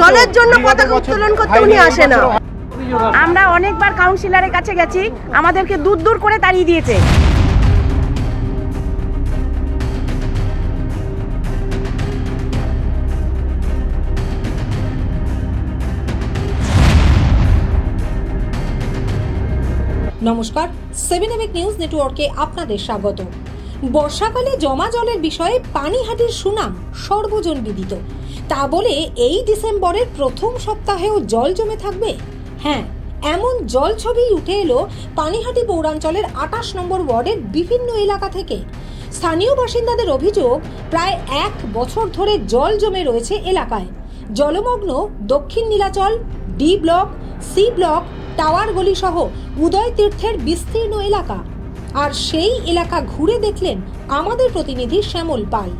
জলের জন্য পতাকা উত্তোলন করতে উনি আসে না। আমরা অনেকবার কাউন্সিলরের কাছে গেছি, আমাদেরকে দূর দূর করে তাড়িয়ে দিয়েছে। নমস্কার, 7 নিউজ নেটওয়ার্কে আপনাদের স্বাগত। বর্ষাকালে জমা জলের বিষয়ে পানিহাটির সুনাম সর্বজন বিদিত। তা বলে এই ডিসেম্বরের প্রথম সপ্তাহেও জল জমে থাকবে? হ্যাঁ, এমন জল ছবি উঠে এলো পানিহাটি পৌরাঞ্চলের 28 নম্বর ওয়ার্ডের বিভিন্ন এলাকা থেকে। স্থানীয় বাসিন্দাদের অভিযোগ, প্রায় 1 বছর ধরে জল জমে রয়েছে এলাকায়। জলমগ্ন দক্ষিণ Nilachal, D block, C block, tower গলি সহ উদয় তীর্থের বিস্তীর্ণ এলাকা। আর সেই এলাকা ঘুরে দেখলেন আমাদের প্রতিনিধি শ্যামল পাল।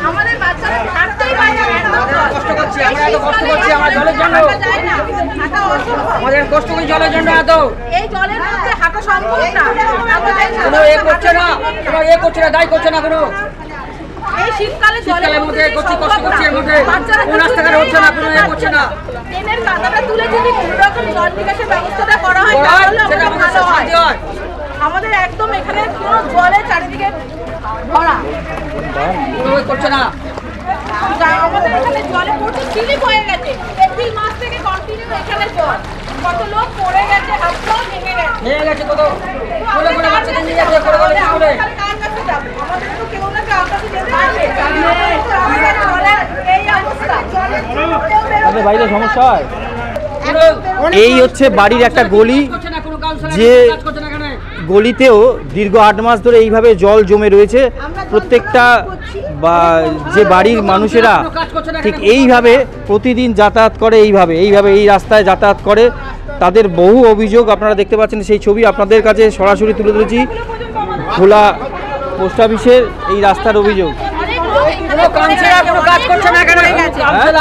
আমাদের বাচ্চারা হাঁটতেই পারে না, কষ্ট করছি আমরা, এত কষ্ট করছি আমরা জলের জন্য, আমাদের কষ্ট করি জলের জন্য। এত এই জলের মধ্যে হাঁটা সম্ভব না, কোনো এ করছে না, কোনো এ করছে না, দায় করছে না কোনো। এই শীতকালে শীতকালের মধ্যে করছি, কষ্ট করছি, এর মধ্যে কোন রাস্তাঘাট হচ্ছে না, কোনো এ করছে না। ট্রেনের কাঁটাটা তুলে যদি কোনো রকম জল নিকাশের ব্যবস্থাটা করা হয় তাহলে আমাদের ভালো হয়। আমাদের একদম এখানে পুরো জলে চারিদিকে ভরা, কোনো করছে না। আমাদের এখানে জলে প্রচুর স্লিপ হয়ে গেছে। এপ্রিল মাস থেকে কন্টিনিউ এখানে জল, কত লোক পড়ে গেছে, হাত পা ভেঙে গেছে, ভেঙে গেছে কত, কোলে কোলে বাচ্চাদের নিয়ে যাচ্ছে, কোলে কোলে স্কুলে। কার কাছে যাবে? আমাদের তো কেউ না কেউ কাছে যেতে হবে। আমাদের জলের এই অবস্থা, আমাদের বাড়িতে সমস্যা হয়। এই হচ্ছে বাড়ির একটা গলি, যে গলিতেও দীর্ঘ 8 মাস ধরে এইভাবে জল জমে রয়েছে। প্রত্যেকটা বা যে বাড়ির মানুষেরা ঠিক এইভাবে প্রতিদিন যাতায়াত করে, এইভাবে এই রাস্তায় যাতায়াত করে। তাদের বহু অভিযোগ আপনারা দেখতে পাচ্ছেন, সেই ছবি আপনাদের কাছে সরাসরি তুলে ধরেছি। ভোলা পোস্ট অফিসের এই রাস্তার অভিযোগ,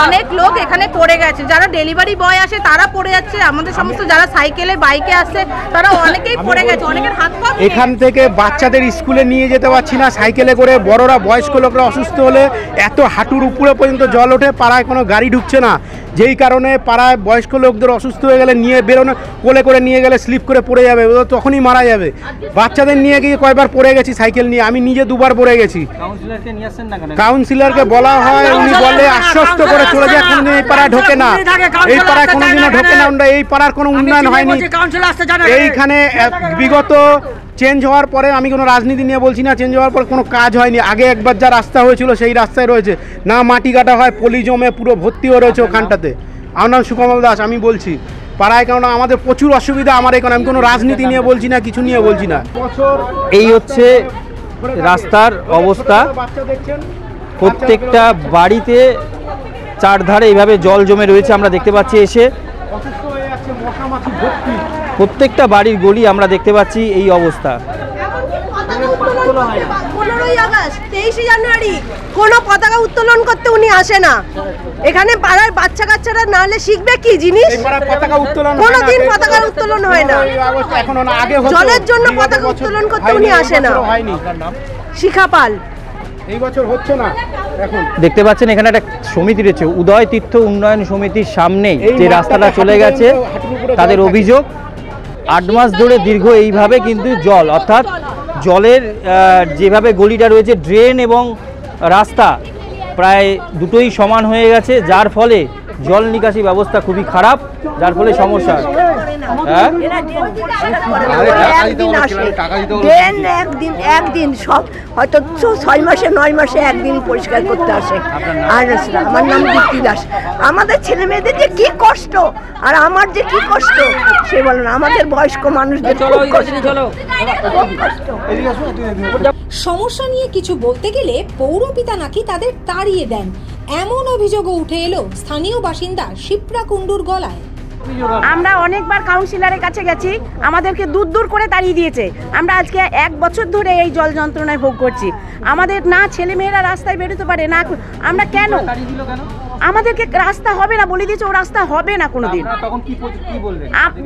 অনেক লোক এখানে পড়ে গেছে। যারা ডেলিভারি বয় আসে তারা পড়ে যাচ্ছে, আমাদের সমস্ত যারা সাইকেলে বাইকে আসছে তারা অনেকেই পড়ে গেছে, অনেকের হাত পা। এখান থেকে বাচ্চাদের স্কুলে নিয়ে যেতে পারছি না সাইকেলে করে, বড়রা বয়স্ক লোকরা অসুস্থ হলে এত হাঁটুর উপরে পর্যন্ত জল ওঠে, পাড়ায় কোনো গাড়ি ঢুকছে না। যেই কারণে পাড়ায় বয়স্ক লোকদের অসুস্থ হয়ে গেলে নিয়ে বেরোনো, কোলে করে নিয়ে গেলে স্লিপ করে পড়ে যাবে, তখনই মারা যাবে। বাচ্চাদের নিয়ে গিয়ে কয়বার পড়ে গেছি সাইকেল নিয়ে, আমি নিজে 2বার পড়ে গেছি। কাউন্সিলরকে বলা হয়, উনি বলে আশ্বস্ত করে চলে যায়, কোনোদিন এই পাড়ায় ঢোকে না, এই পাড়ায় কোনোদিনও ঢোকে না। এই পাড়ার কোনো উন্নয়ন হয়নি। এইখানে বিগত চেঞ্জ হওয়ার পরে, আমি কোনো রাজনীতি নিয়ে বলছি না, চেঞ্জ হওয়ার পর কোনো কাজ হয়নি। আগে একবার যা রাস্তা হয়েছিল সেই রাস্তায় রয়েছে না, মাটি কাটা হয়, পলি জমে পুরো ভর্তি হয়ে রয়েছে ওখানটাতে। আমার নাম সুকমল দাস, আমি বলছি পাড়ায়, কারণ আমাদের প্রচুর অসুবিধা আমার এখানে। আমি কোনো রাজনীতি নিয়ে বলছি না, কিছু নিয়ে বলছি না। এই হচ্ছে রাস্তার অবস্থা। প্রত্যেকটা বাড়িতে চারধারে এইভাবে জল জমে রয়েছে, আমরা দেখতে পাচ্ছি। এসে প্রত্যেকটা বাড়ির গলি আমরা দেখতে পাচ্ছি এই অবস্থা। 15ই আগস্ট, 23শে জানুয়ারি কোনো পতাকা উত্তোলন করতে উনি আসে না। এখানে পাড়ার বাচ্চা কাচ্চারা না হলে শিখবে কি জিনিস? কোনোদিন পতাকা উত্তোলন হয় না। জলের জন্য পতাকা উত্তোলন করতে উনি আসে না। শিখা পাল। এই বছর হচ্ছে না। এখন দেখতে পাচ্ছেন এখানে একটা সমিতি রয়েছে, উদয় তীর্থ উন্নয়ন সমিতির সামনেই যে রাস্তাটা চলে গেছে। তাদের অভিযোগ, 8 মাস ধরে দীর্ঘ এইভাবে কিন্তু জল, অর্থাৎ জলের যেভাবে গলিটা রয়েছে, ড্রেন এবং রাস্তা প্রায় দুটোই সমান হয়ে গেছে, যার ফলে জল নিকাশি ব্যবস্থা খুবই খারাপ, যার ফলে সমস্যা। হ্যাঁ এরা ড্রেন পরিষ্কার করে না, ওই একদিন আসে ড্রেন, একদিন সব হয়তো 6 মাসে 9 মাসে একদিন পরিষ্কার করতে আসে। আর আমার নাম দীপ্তি দাস। আমাদের ছেলে মেয়েদের যে কি কষ্ট, আর আমার যে কি কষ্ট সে বলে না, আমাদের বয়স্ক মানুষদের খুব কষ্ট, খুব কষ্ট। সমস্যা নিয়ে কিছু বলতে গেলে পৌরপিতা নাকি তাদের তাড়িয়ে দেন, এমন অভিযোগও উঠে এলো স্থানীয় বাসিন্দা শিপ্রা কুণ্ডুর গলায়। আমরা অনেকবার কাউন্সিলরের কাছে গেছি, আমাদেরকে দূর দূর করে তাড়িয়ে দিয়েছে। আমরা আজকে 1 বছর ধরে এই জল যন্ত্রণায় ভোগ করছি। আমাদের না ছেলে মেয়েরা রাস্তায় বেরোতে পারে না, আমরা কেন, আমাদেরকে রাস্তা হবে না বলে দিয়েছে, ও রাস্তা হবে না কোনোদিন।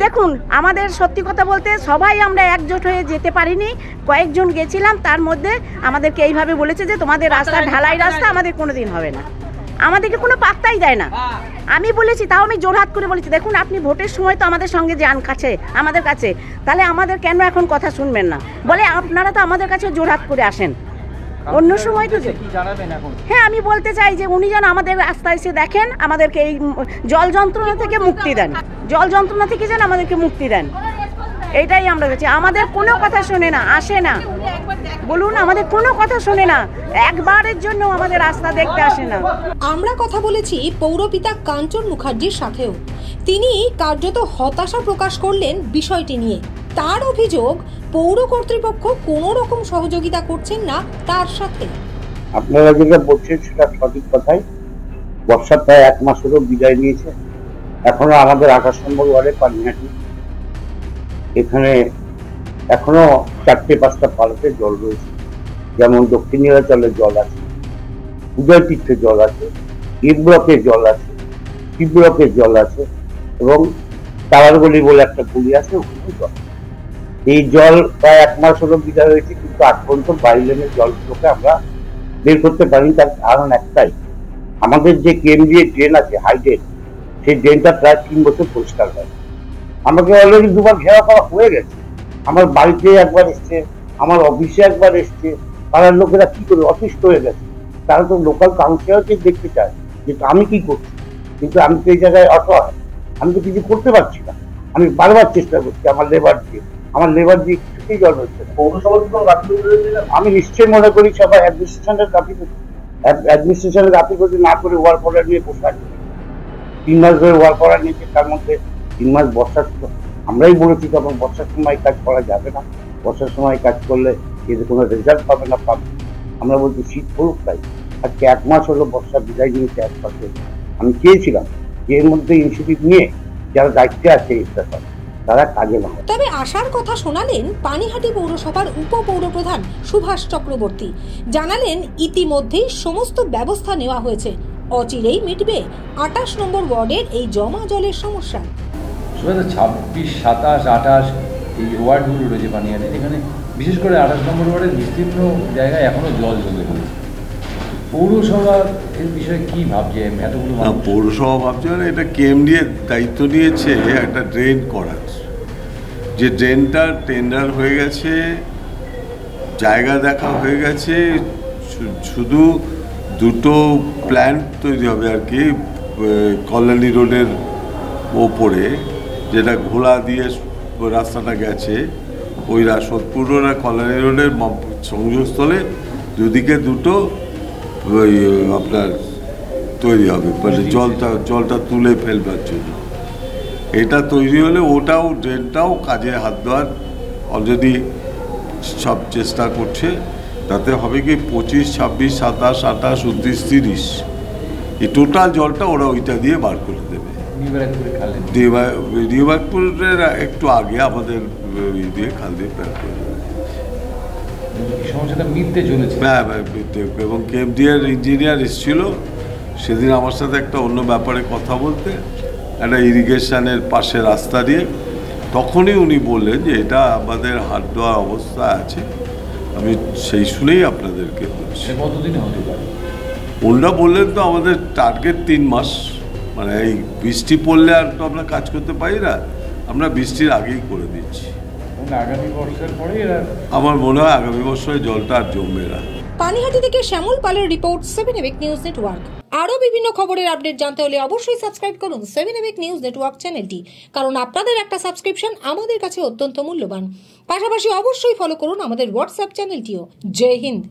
দেখুন, আমাদের সত্যি কথা বলতে সবাই আমরা একজোট হয়ে যেতে পারিনি, কয়েকজন গেছিলাম, তার মধ্যে আমাদেরকে এইভাবে বলেছে যে তোমাদের রাস্তা ঢালাই রাস্তা, আমাদের কোনোদিন হবে না। আমাদেরকে কোনো পাত্তাই দেয় না। আমি বলেছি, তাও আমি জোরহাত করে বলেছি, দেখুন আপনি ভোটের সময় তো আমাদের সঙ্গে যান কাছে, আমাদের কাছে, তাহলে আমাদের কেন এখন কথা শুনবেন না? বলে আপনারা তো আমাদের কাছে জোরহাত করে আসেন, অন্য সময় তো। হ্যাঁ, আমি বলতে চাই যে উনি যেন আমাদের রাস্তায় এসে দেখেন, আমাদেরকে এই জল যন্ত্রণা থেকে মুক্তি দেন, জল যন্ত্রণা থেকে যেন আমাদেরকে মুক্তি দেন, এইটাই আমরা বলছি। আমাদের কোনো কথা শোনে না, আসে না, বলুন আমাদের কোনো কথা শোনে না, একবারের জন্য আমাদের রাস্তা দেখতে আসে না। আমরা কথা বলেছি পৌরপিতা কাঞ্চন মুখার্জির সাথেও, তিনি কার্যত হতাশা প্রকাশ করলেন বিষয়টি নিয়ে। তার অভিযোগ, পৌর কর্তৃপক্ষ কোনো রকম সহযোগিতা করছেন না তার সাথে। আপনারা যেটা বলছেন সেটা সঠিক কথাই। বর্ষা প্রায় 1 মাসেরও বিদায় নিয়েছে, এখনো আমাদের 28 নম্বর ওয়ার্ডে পানিহাটি, এখানে এখনো 4-5টা পাড়াতে জল রয়েছে। যেমন দক্ষিণ নীলাচলে জল আছে, উদয় তীর্থে জল আছে, এ ব্লকে জল আছে, সি ব্লকে জল আছে, এবং তারারগলি বলে একটা গলি আছে, ওখানে জল। এই জল প্রায় 1 মাস হলো বিদায় হয়েছে, কিন্তু আজ পর্যন্ত বাইলেনের জলগুলোকে আমরা বের করতে পারিনি। তার কারণ একটাই, আমাদের যে কেন্দ্রীয় ড্রেন আছে, হাই ড্রেন, সেই ড্রেনটা প্রায় 3 বছর পরিষ্কার হয়। আমাকে অলরেডি 2বার ঘেরাও করা হয়ে গেছে, আমার বাড়িতে একবার এসছে, আমার অফিসে একবার এসছে, পাড়ার লোকেরা কি করে অতিষ্ঠ হয়ে গেছে। তারা তো লোকাল কাউন্সিলরকে দেখতে চায় যে আমি কি করছি, কিন্তু আমি তো এই জায়গায় অসহায়, আমি তো কিছু করতে পারছি না। আমি বারবার চেষ্টা করছি আমার লেবার দিয়ে কিছুতেই জল হচ্ছে না। আমি নিশ্চয়ই মনে করি সবাই অ্যাডমিনিস্ট্রেশনের গাফি করতে না করে ওয়ার্ক অর্ডার নিয়ে বসে আছে। 3 মাস ধরে ওয়ার্ক অর্ডার নিয়েছে, তার মধ্যে 3 মাস বর্ষার, আমরাই বলেছি তখন বর্ষার সময় কাজ করা যাবে না, বর্ষার সময় কাজ করলে এতে কোনো রেজাল্ট পাবে না। আমরা বলছি শীত পড়ুক, তাই আজকে 1 মাস হলো বর্ষা বিদায় নিয়েছে। এক পাশে আমি চেয়েছিলাম যে এর মধ্যে ইনিশিয়েটিভ নিয়ে যারা দায়িত্বে আছে এই ব্যাপারে তারা কাজে লাগায়। তবে আশার কথা শোনালেন পানিহাটি পৌরসভার উপপৌরপ্রধান সুভাষ চক্রবর্তী। জানালেন ইতিমধ্যেই সমস্ত ব্যবস্থা নেওয়া হয়েছে, অচিরেই মিটবে 28 নম্বর ওয়ার্ডের এই জমা জলের সমস্যা। 26, 27, 28 এই ওয়ার্ডগুলো রয়েছে পানিহাটি, এখানে বিশেষ করে 28 নম্বর ওয়ার্ডের বিস্তীর্ণ জায়গায় এখনো জল জমে রয়েছে। পৌরসভা এর বিষয়ে কি ভাবছে? এতগুলো পৌরসভা ভাবছে না, এটা কেএমডিএ দায়িত্ব নিয়েছে একটা ড্রেন করার, যে ড্রেনটা টেন্ডার হয়ে গেছে, জায়গা দেখা হয়ে গেছে, শুধু 2টো প্ল্যান্ট তৈরি হবে আর কি, কল্যাণী রোডের ওপরে যেটা ঘোলা দিয়ে রাস্তাটা গেছে, ওই সোদপুর রোড আর কল্যাণী রোডের সংযোগস্থলে দুদিকে 2টো ওই আপনার তৈরি হবে, মানে জলটা তুলে ফেলবার জন্য। এটা তৈরি হলে ওটাও ড্রেনটাও কাজে হাত দেওয়ার অলরেডি সব চেষ্টা করছে। তাতে হবে কি 25, 26, 27, 28, 29, 30 এই টোটাল জলটা ওরা ওইটা দিয়ে বার করে দেবে। নিউবার্কপুরের একটু আগে আমাদের দিয়ে খাল দিয়ে বার করে দেবে। সমস্যাটা মিটতে চলেছে। হ্যাঁ, এবং কেএমডিএর ইঞ্জিনিয়ার এসেছিল সেদিন আমার সাথে একটা অন্য ব্যাপারে কথা বলতে, একটা ইরিগেশনের পাশে রাস্তা দিয়ে, তখনই উনি বললেন যে এটা আমাদের হাত দেওয়ার অবস্থা আছে। আমি সেই শুনেই আপনাদেরকে বলছি। কতদিন হতে পারে? ওনারা বললেন তো আমাদের টার্গেট 3 মাস, মানে এই বৃষ্টি পড়লে আর তো আমরা কাজ করতে পারি না, আমরা বৃষ্টির আগেই করে দিচ্ছি। আগামী বর্ষের পরে এরা, আমার মনে হয় আগামী বছরে জলটা আর জমবে না। পানিহাটি থেকে শ্যামল পালের রিপোর্ট 7 এবিক নিউজ নেটওয়ার্ক। আরও বিভিন্ন খবরের আপডেট জানতে হলে অবশ্যই সাবস্ক্রাইব করুন 7 এবিক নিউজ নেটওয়ার্ক চ্যানেলটি, কারণ আপনাদের একটা সাবস্ক্রিপশন আমাদের কাছে অত্যন্ত মূল্যবান। পাশাপাশি অবশ্যই ফলো করুন আমাদের হোয়াটসঅ্যাপ চ্যানেলটিও। জয় হিন্দ।